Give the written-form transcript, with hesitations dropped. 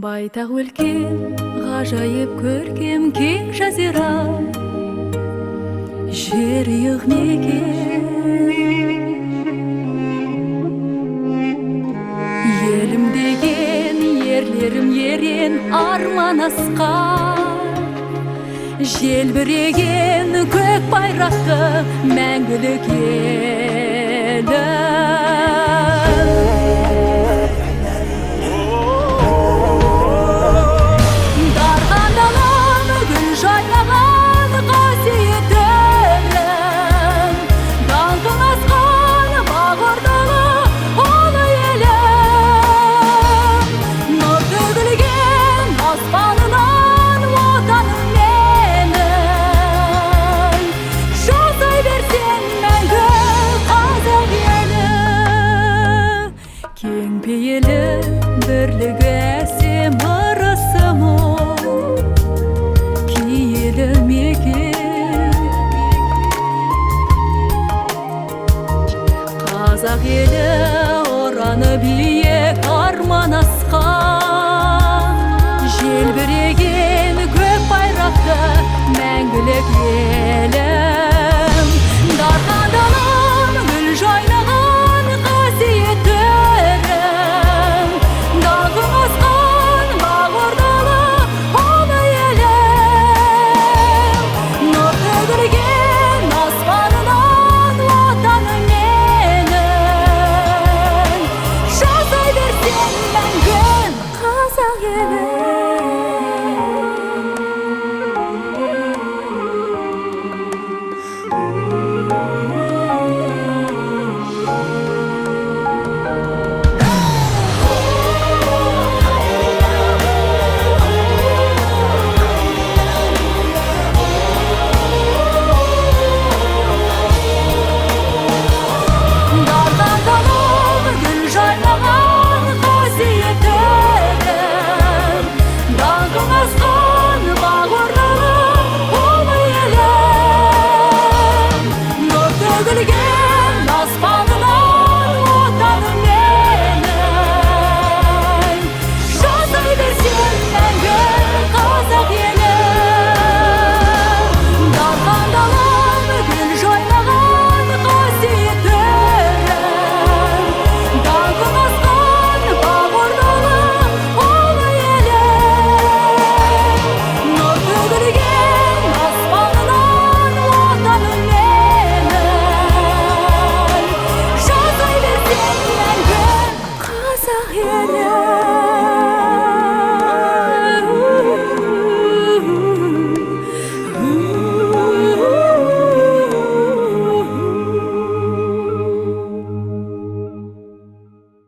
Байтақ өлкем, ғажайып көркем, кең жазира, жер иық мекен. Елім деген ерлерім ерен, арман асқан, желбіреген көк байрақты мәңгілік елім. Кең пейілі бірлігі әсем ырысы мол, киелі мекен. Қазақ елі ұраны биік, арман асқан, желбіреген көк байрақты мәңгілік елім. Дархан далам гүл жайнаған қасиетті, here.